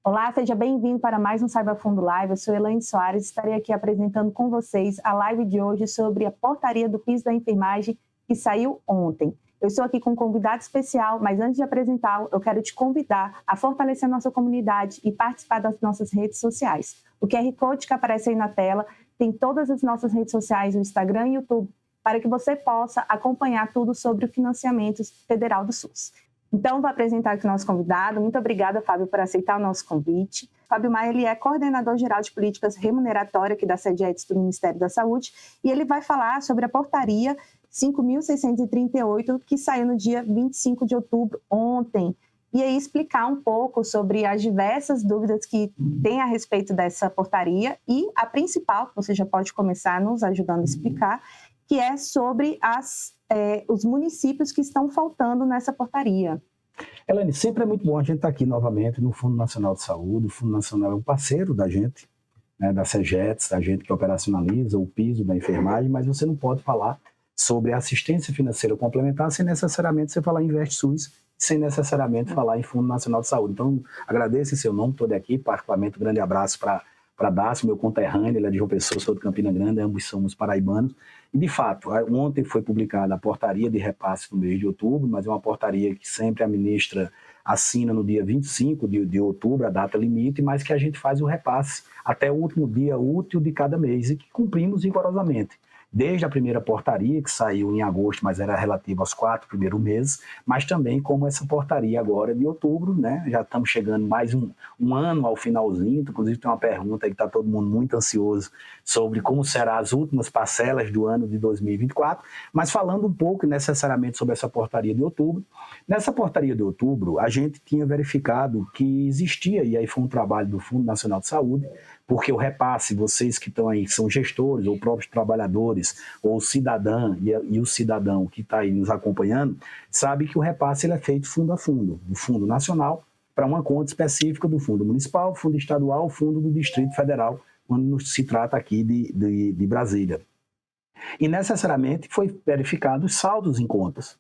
Olá, seja bem-vindo para mais um Saiba Fundo Live. Eu sou Elaine Soares e estarei aqui apresentando com vocês a live de hoje sobre a portaria do piso da enfermagem que saiu ontem. Eu estou aqui com um convidado especial, mas antes de apresentá-lo, eu quero te convidar a fortalecer a nossa comunidade e participar das nossas redes sociais. O QR Code que aparece aí na tela tem todas as nossas redes sociais, no Instagram e YouTube, para que você possa acompanhar tudo sobre o financiamento federal do SUS. Então, vou apresentar aqui o nosso convidado. Muito obrigada, Fábio, por aceitar o nosso convite. Fábio Maia, ele é coordenador geral de políticas remuneratórias aqui da SEDEX do Ministério da Saúde, e ele vai falar sobre a portaria 5.638, que saiu no dia 25 de outubro, ontem, e aí explicar um pouco sobre as diversas dúvidas que tem a respeito dessa portaria e a principal, que você já pode começar nos ajudando a explicar, que é sobre os municípios que estão faltando nessa portaria. Elaine, sempre é muito bom a gente estar aqui novamente no Fundo Nacional de Saúde. O Fundo Nacional é um parceiro da gente, né, da SEGETS, da gente que operacionaliza o piso da enfermagem, mas você não pode falar sobre assistência financeira complementar sem necessariamente você falar em InvestSUS, sem necessariamente falar em Fundo Nacional de Saúde. Então, agradeço em seu nome todo aqui, particularmente um grande abraço para Dácio, meu conterrâneo, ele é de João Pessoa, sou de Campina Grande, ambos somos paraibanos. E, de fato, ontem foi publicada a portaria de repasse no mês de outubro, mas é uma portaria que sempre a ministra assina no dia 25 de outubro, a data limite, mas que a gente faz o repasse até o último dia útil de cada mês e que cumprimos rigorosamente. Desde a primeira portaria, que saiu em agosto, mas era relativa aos 4 primeiros meses, mas também como essa portaria agora de outubro, né? Já estamos chegando mais um ano ao finalzinho, inclusive tem uma pergunta aí que está todo mundo muito ansioso sobre como serão as últimas parcelas do ano de 2024, mas falando um pouco necessariamente sobre essa portaria de outubro. Nessa portaria de outubro, a gente tinha verificado que existia, e aí foi um trabalho do Fundo Nacional de Saúde, porque o repasse, vocês que estão aí, que são gestores, ou próprios trabalhadores, ou o cidadão e o cidadão que está aí nos acompanhando, sabe que o repasse ele é feito fundo a fundo, do Fundo Nacional para uma conta específica do Fundo Municipal, Fundo Estadual, Fundo do Distrito Federal, quando se trata aqui de Brasília. E necessariamente foi verificado os saldos em contas,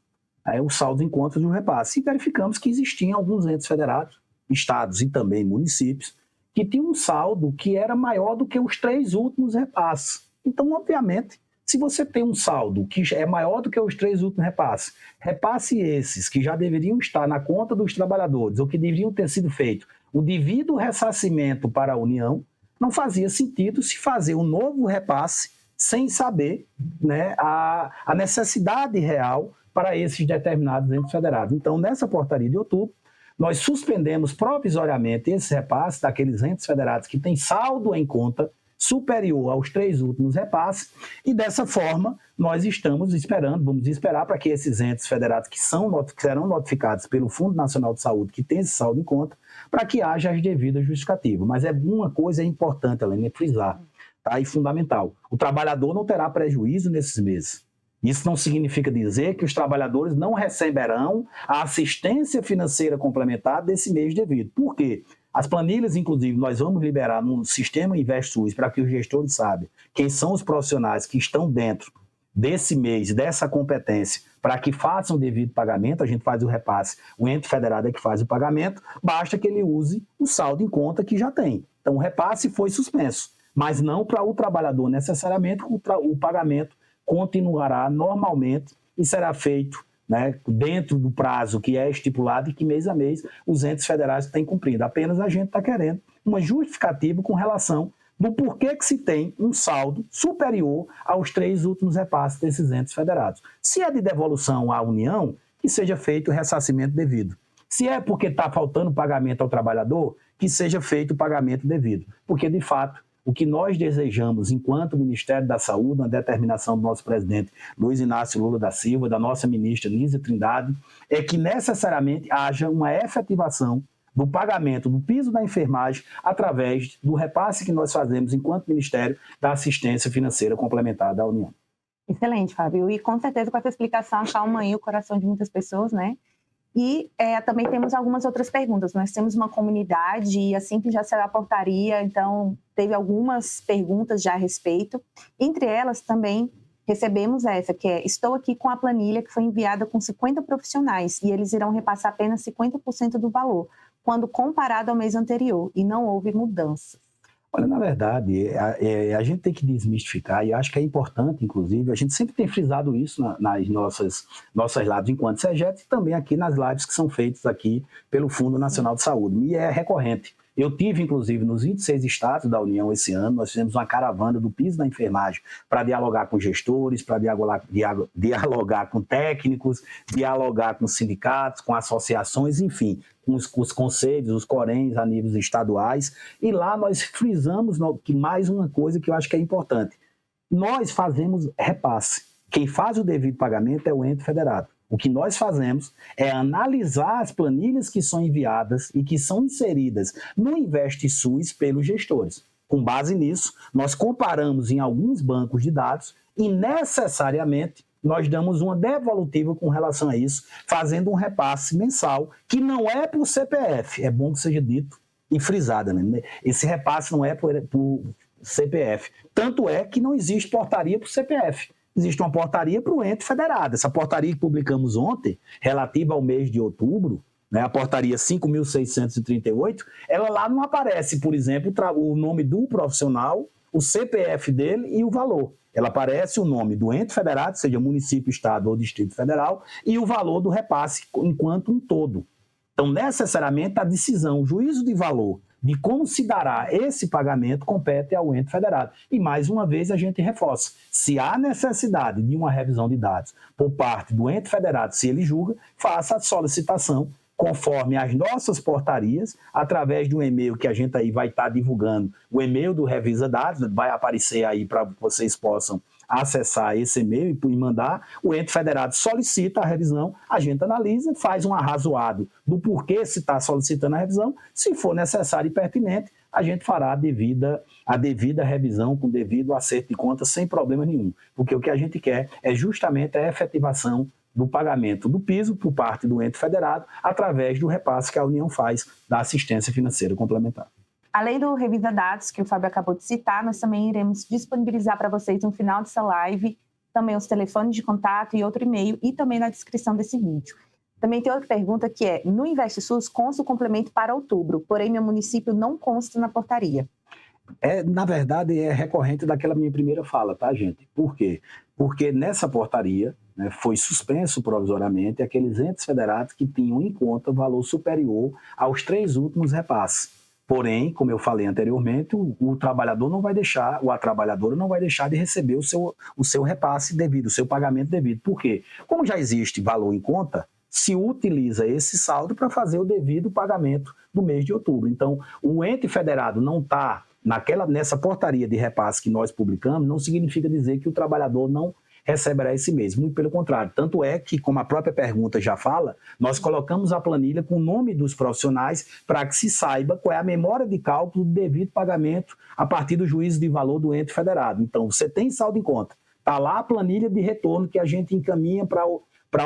os saldos em contas do repasse, e verificamos que existiam alguns entes federados, estados e também municípios, que tinha um saldo que era maior do que os 3 últimos repasses. Então, obviamente, se você tem um saldo que é maior do que os 3 últimos repasses, repasse esses que já deveriam estar na conta dos trabalhadores ou que deveriam ter sido feito o devido ressarcimento para a União, não fazia sentido se fazer um novo repasse sem saber, né, a necessidade real para esses determinados entes federados. Então, nessa portaria de outubro, nós suspendemos provisoriamente esse repasse daqueles entes federados que têm saldo em conta superior aos 3 últimos repasses e, dessa forma, nós estamos esperando, vamos esperar para que esses entes federados que serão notificados pelo Fundo Nacional de Saúde, que tem esse saldo em conta, para que haja as devidas justificativas. Mas uma coisa é importante, Helena, frisar, tá? E fundamental, o trabalhador não terá prejuízo nesses meses. Isso não significa dizer que os trabalhadores não receberão a assistência financeira complementar desse mês devido. Por quê? As planilhas, inclusive, nós vamos liberar no sistema InvestSUS para que os gestores saibam quem são os profissionais que estão dentro desse mês, dessa competência, para que façam o devido pagamento. A gente faz o repasse, o ente federado é que faz o pagamento, basta que ele use o saldo em conta que já tem. Então, o repasse foi suspenso, mas não para o trabalhador necessariamente, o pagamento continuará normalmente e será feito, né, dentro do prazo que é estipulado e que mês a mês os entes federais têm cumprido. Apenas a gente está querendo uma justificativa com relação do porquê que se tem um saldo superior aos 3 últimos repasses desses entes federados. Se é de devolução à União, que seja feito o ressarcimento devido. Se é porque está faltando pagamento ao trabalhador, que seja feito o pagamento devido. Porque, de fato, o que nós desejamos, enquanto Ministério da Saúde, uma determinação do nosso presidente Luiz Inácio Lula da Silva, da nossa ministra Nízia Trindade, é que necessariamente haja uma efetivação do pagamento do piso da enfermagem através do repasse que nós fazemos enquanto Ministério da Assistência Financeira Complementar da União. Excelente, Fábio. E com certeza com essa explicação acalma aí o coração de muitas pessoas, né? E também temos algumas outras perguntas. Nós temos uma comunidade e assim que já saiu a portaria, então teve algumas perguntas já a respeito. Entre elas também recebemos essa, que é: estou aqui com a planilha que foi enviada com 50 profissionais e eles irão repassar apenas 50% do valor. quando comparado ao mês anterior e não houve mudança? Olha, na verdade, a gente tem que desmistificar, e acho que é importante, inclusive, a gente sempre tem frisado isso nas nossas lives enquanto SEGET e também aqui nas lives que são feitas aqui pelo Fundo Nacional de Saúde, e é recorrente. Eu tive, inclusive, nos 26 estados da União esse ano, nós fizemos uma caravana do piso da enfermagem para dialogar com gestores, para dialogar com técnicos, dialogar com sindicatos, com associações, enfim, com os conselhos, os coréns a níveis estaduais. E lá nós frisamos que mais uma coisa que eu acho que é importante. Nós fazemos repasse. Quem faz o devido pagamento é o ente federado. O que nós fazemos é analisar as planilhas que são enviadas e que são inseridas no InvestSUS pelos gestores. Com base nisso, nós comparamos em alguns bancos de dados e necessariamente nós damos uma devolutiva com relação a isso, fazendo um repasse mensal, que não é por CPF, é bom que seja dito e frisado, né? Esse repasse não é por CPF. Tanto é que não existe portaria por CPF. Existe uma portaria para o ente federado. Essa portaria que publicamos ontem, relativa ao mês de outubro, né, a portaria 5.638, ela lá não aparece, por exemplo, o nome do profissional, o CPF dele e o valor. Ela aparece o nome do ente federado, seja município, estado ou distrito federal, e o valor do repasse enquanto um todo. Então, necessariamente, a decisão, o juízo de valor de como se dará esse pagamento compete ao ente federado. E, mais uma vez, a gente reforça. Se há necessidade de uma revisão de dados por parte do ente federado, se ele julga, faça a solicitação conforme as nossas portarias, através de um e-mail que a gente aí vai estar divulgando, o e-mail do Revisa Dados, vai aparecer aí para que vocês possam acessar esse e-mail e mandar, o ente federado solicita a revisão, a gente analisa, faz um arrazoado do porquê se está solicitando a revisão, se for necessário e pertinente, a gente fará a devida revisão com devido acerto de contas sem problema nenhum, porque o que a gente quer é justamente a efetivação do pagamento do piso por parte do ente federado através do repasse que a União faz da assistência financeira complementar. Além do Revisa Dados, que o Fábio acabou de citar, nós também iremos disponibilizar para vocês no final dessa live também os telefones de contato e outro e-mail e também na descrição desse vídeo. Também tem outra pergunta que é, no InvestSUS consta o complemento para outubro, porém meu município não consta na portaria. Na verdade, é recorrente daquela minha primeira fala, tá, gente? Por quê? Porque nessa portaria, né, foi suspenso provisoriamente aqueles entes federados que tinham em conta valor superior aos 3 últimos repasses. Porém, como eu falei anteriormente, o trabalhador não vai deixar, ou a trabalhadora não vai deixar de receber o seu repasse devido, o seu pagamento devido. Por quê? Como já existe valor em conta, se utiliza esse saldo para fazer o devido pagamento do mês de outubro. Então, o ente federado não está nessa portaria de repasse que nós publicamos, não significa dizer que o trabalhador não receberá esse mês, muito pelo contrário. Tanto é que, como a própria pergunta já fala, nós colocamos a planilha com o nome dos profissionais para que se saiba qual é a memória de cálculo do devido pagamento a partir do juízo de valor do ente federado. Então, você tem saldo em conta, está lá a planilha de retorno que a gente encaminha para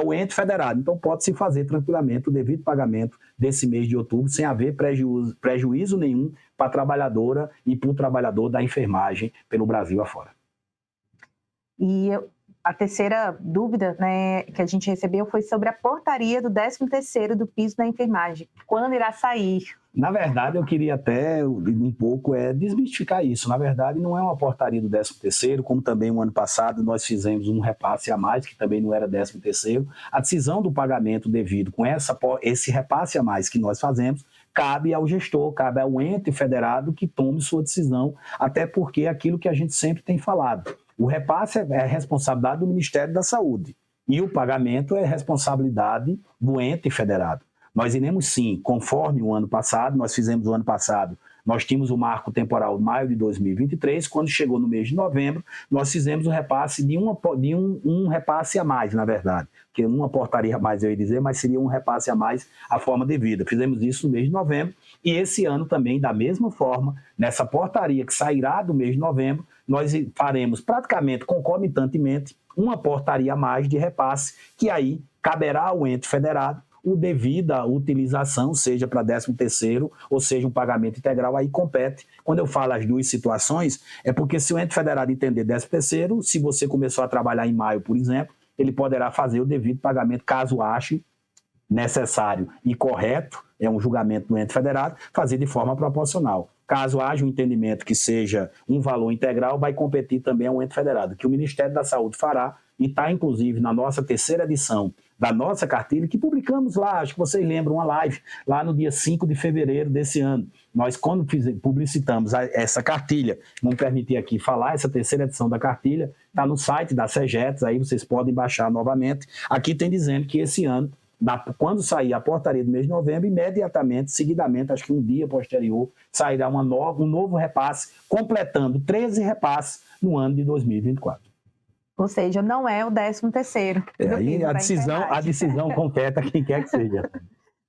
o ente federado. Então, pode-se fazer tranquilamente o devido pagamento desse mês de outubro, sem haver prejuízo nenhum para a trabalhadora e para o trabalhador da enfermagem pelo Brasil afora. E a terceira dúvida, né, que a gente recebeu foi sobre a portaria do 13º do piso da enfermagem. Quando irá sair? Na verdade, eu queria até um pouco desmistificar isso. Na verdade, não é uma portaria do 13º, como também o ano passado nós fizemos um repasse a mais, que também não era 13º. A decisão do pagamento devido com esse repasse a mais que nós fazemos, cabe ao gestor, cabe ao ente federado que tome sua decisão, até porque é aquilo que a gente sempre tem falado. O repasse é responsabilidade do Ministério da Saúde e o pagamento é responsabilidade do ente federado. Nós iremos sim, conforme o ano passado, nós fizemos o ano passado, nós tínhamos o marco temporal de maio de 2023, quando chegou no mês de novembro, nós fizemos o repasse de um repasse a mais, na verdade, que uma portaria a mais eu ia dizer, mas seria um repasse a mais à forma devida. Fizemos isso no mês de novembro e esse ano também, da mesma forma, nessa portaria que sairá do mês de novembro, nós faremos praticamente concomitantemente uma portaria a mais de repasse, que aí caberá ao ente federado o devida utilização, seja para 13º, ou seja, um pagamento integral, aí compete. Quando eu falo as duas situações, é porque se o ente federado entender 13º, se você começou a trabalhar em maio, por exemplo, ele poderá fazer o devido pagamento, caso ache necessário e correto, é um julgamento do ente federado, fazer de forma proporcional. Caso haja um entendimento que seja um valor integral, vai competir também ao ente federado, que o Ministério da Saúde fará, e está inclusive na nossa terceira edição da nossa cartilha, que publicamos lá, acho que vocês lembram, uma live, lá no dia 5 de fevereiro desse ano. Nós, quando publicitamos essa cartilha, vamos permitir aqui falar, essa terceira edição da cartilha, está no site da CEGETS, aí vocês podem baixar novamente. Aqui tem dizendo que esse ano, quando sair a portaria do mês de novembro, imediatamente, seguidamente, acho que um dia posterior, sairá um novo repasse, completando 13 repasses no ano de 2024. Ou seja, não é o 13º. Aí a decisão compete a quem quer que seja.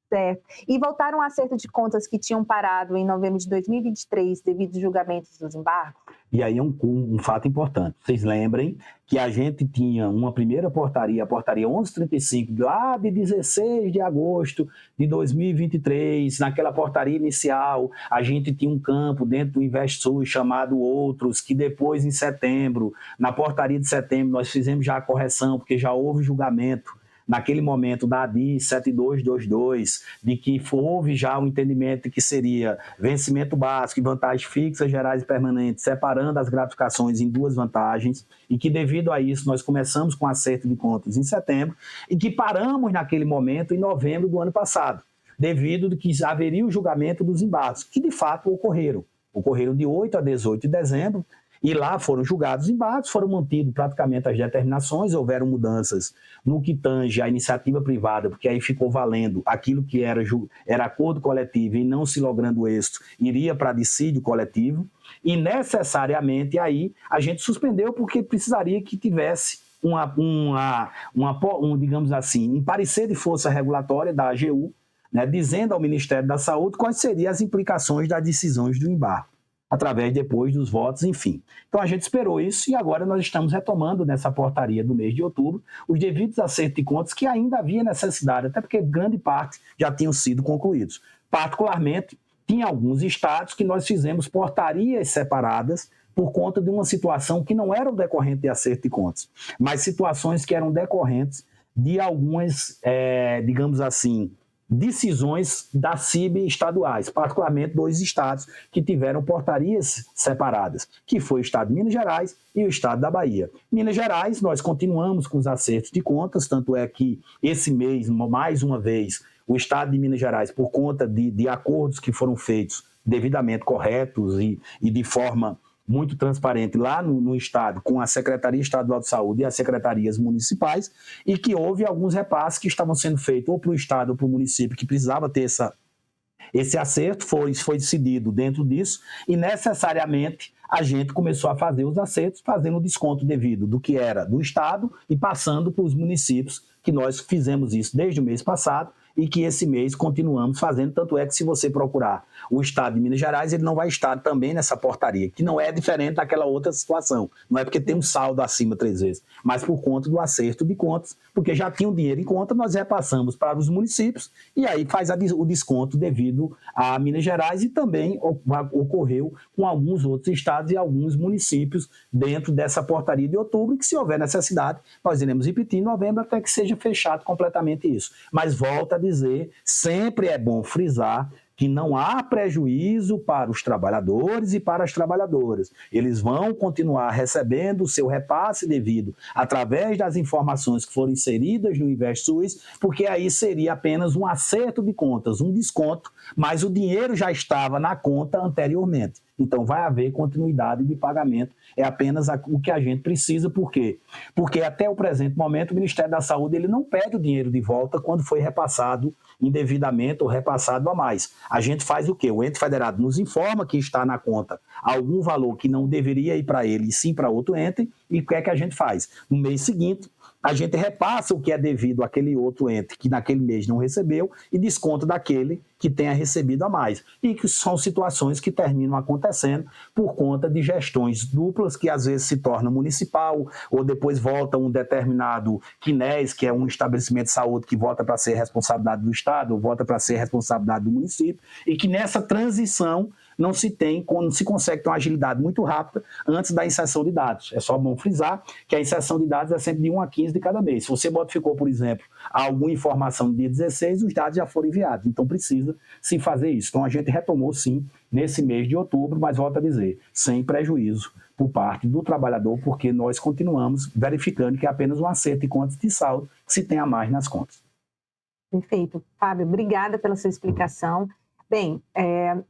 Certo. E voltaram um acerto de contas que tinham parado em novembro de 2023 devido aos julgamentos dos embargos? E aí é um fato importante. Vocês lembrem que a gente tinha uma primeira portaria, a portaria 1135, lá de 16 de agosto de 2023. Naquela portaria inicial, a gente tinha um campo dentro do InvestSUS chamado Outros, que depois, em setembro, na portaria de setembro, nós fizemos já a correção, porque já houve julgamento naquele momento da ADI 7222, de que houve já um entendimento de que seria vencimento básico e vantagens fixas, gerais e permanentes, separando as gratificações em duas vantagens, e que devido a isso nós começamos com acerto de contas em setembro, e que paramos naquele momento em novembro do ano passado, devido a que haveria o julgamento dos embargos, que de fato ocorreram. Ocorreram de 8 a 18 de dezembro, e lá foram julgados os embargos, foram mantidas praticamente as determinações, houveram mudanças no que tange à iniciativa privada, porque aí ficou valendo aquilo que era acordo coletivo e não se logrando êxito, iria para dissídio coletivo, e necessariamente aí a gente suspendeu porque precisaria que tivesse digamos assim, um parecer de força regulatória da AGU, né, dizendo ao Ministério da Saúde quais seriam as implicações das decisões do embargo, através depois dos votos, enfim. Então a gente esperou isso e agora nós estamos retomando nessa portaria do mês de outubro os devidos acertos de contas que ainda havia necessidade, até porque grande parte já tinham sido concluídos. Particularmente, tinha alguns estados que nós fizemos portarias separadas por conta de uma situação que não era decorrente de acerto de contas, mas situações que eram decorrentes de algumas, digamos assim, decisões da CIB estaduais, particularmente 2 estados que tiveram portarias separadas, que foi o estado de Minas Gerais e o estado da Bahia. Minas Gerais, nós continuamos com os acertos de contas, tanto é que esse mês, mais uma vez, o estado de Minas Gerais, por conta de acordos que foram feitos devidamente corretos e de forma muito transparente lá no Estado, com a Secretaria Estadual de Saúde e as secretarias municipais, e que houve alguns repasses que estavam sendo feitos ou para o Estado ou para o município, que precisava ter esse acerto, foi decidido dentro disso, e necessariamente a gente começou a fazer os acertos, fazendo o desconto devido do que era do Estado e passando para os municípios, que nós fizemos isso desde o mês passado, e que esse mês continuamos fazendo, tanto é que se você procurar o estado de Minas Gerais, ele não vai estar também nessa portaria, que não é diferente daquela outra situação, não é porque tem um saldo acima 3 vezes, mas por conta do acerto de contas, porque já tinha o dinheiro em conta, nós repassamos para os municípios, e aí faz o desconto devido a Minas Gerais, e também ocorreu com alguns outros estados e alguns municípios dentro dessa portaria de outubro, que se houver necessidade, nós iremos repetir em novembro até que seja fechado completamente isso. Mas volta a dizer, sempre é bom frisar que não há prejuízo para os trabalhadores e para as trabalhadoras. Eles vão continuar recebendo o seu repasse devido através das informações que foram inseridas no InvestSUS, porque aí seria apenas um acerto de contas, um desconto, mas o dinheiro já estava na conta anteriormente. Então vai haver continuidade de pagamento, é apenas o que a gente precisa. Por quê? Porque até o presente momento o Ministério da Saúde ele não pede o dinheiro de volta quando foi repassado indevidamente ou repassado a mais. A gente faz o quê? O ente federado nos informa que está na conta algum valor que não deveria ir para ele e sim para outro ente, e o que é que a gente faz? No mês seguinte, a gente repassa o que é devido àquele outro ente que naquele mês não recebeu e desconta daquele que tenha recebido a mais. E que são situações que terminam acontecendo por conta de gestões duplas que às vezes se tornam municipal ou depois volta um determinado CNES, que é um estabelecimento de saúde que volta para ser responsabilidade do Estado ou volta para ser responsabilidade do município, e que nessa transição não se consegue ter uma agilidade muito rápida antes da inserção de dados. É só bom frisar que a inserção de dados é sempre de 1 a 15 de cada mês. Se você modificou, por exemplo, alguma informação no dia 16, os dados já foram enviados. Então, precisa se fazer isso. Então, a gente retomou, sim, nesse mês de outubro, mas volto a dizer, sem prejuízo por parte do trabalhador, porque nós continuamos verificando que é apenas um acerto de contas de saldo que se tem a mais nas contas. Perfeito. Fábio, obrigada pela sua explicação. Bem,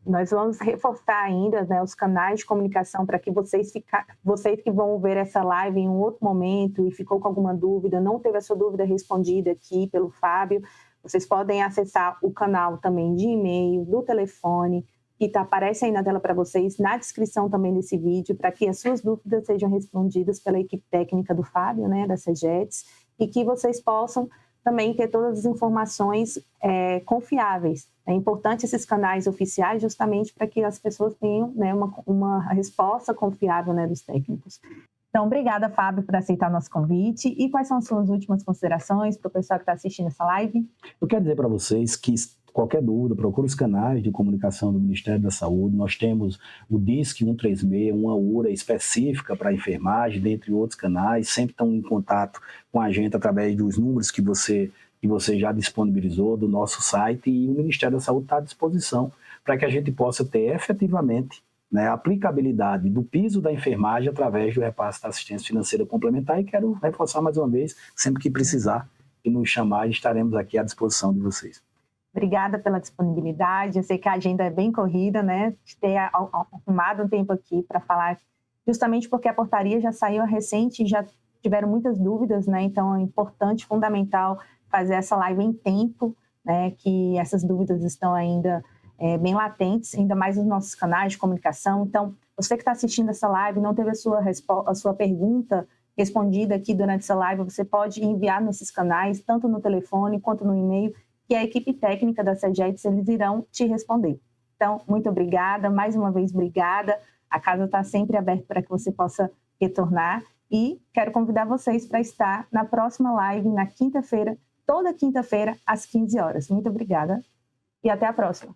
nós vamos reforçar ainda, né, os canais de comunicação para que vocês que vão ver essa live em um outro momento e ficou com alguma dúvida, não teve a sua dúvida respondida aqui pelo Fábio, vocês podem acessar o canal também de e-mail, do telefone, que aparece aí na tela para vocês, na descrição também desse vídeo, para que as suas dúvidas sejam respondidas pela equipe técnica do Fábio, né, da CEGETS, e que vocês possam também ter todas as informações confiáveis. É importante esses canais oficiais justamente para que as pessoas tenham, né, uma resposta confiável, né, dos técnicos. Então, obrigada, Fábio, por aceitar o nosso convite. E quais são as suas últimas considerações para o pessoal que está assistindo essa live? Eu quero dizer para vocês que qualquer dúvida, procure os canais de comunicação do Ministério da Saúde. Nós temos o DISC 136, uma URA específica para a enfermagem, dentre outros canais. Sempre estão em contato com a gente através dos números que você já disponibilizou do nosso site, e o Ministério da Saúde está à disposição para que a gente possa ter efetivamente, né, a aplicabilidade do piso da enfermagem através do repasse da assistência financeira complementar. E quero reforçar mais uma vez, sempre que precisar e nos chamar, estaremos aqui à disposição de vocês. Obrigada pela disponibilidade. Eu sei que a agenda é bem corrida, né? De ter arrumado um tempo aqui para falar, justamente porque a portaria já saiu recente e já tiveram muitas dúvidas, né? Então é importante, fundamental fazer essa live em tempo, né? Que essas dúvidas estão ainda bem latentes, ainda mais nos nossos canais de comunicação. Então, você que está assistindo essa live, não teve a sua pergunta respondida aqui durante essa live, você pode enviar nesses canais, tanto no telefone quanto no e-mail, que a equipe técnica da CEGETS, eles irão te responder. Então, muito obrigada, mais uma vez, obrigada. A casa está sempre aberta para que você possa retornar. E quero convidar vocês para estar na próxima live, na quinta-feira, toda quinta-feira, às 15 horas. Muito obrigada e até a próxima.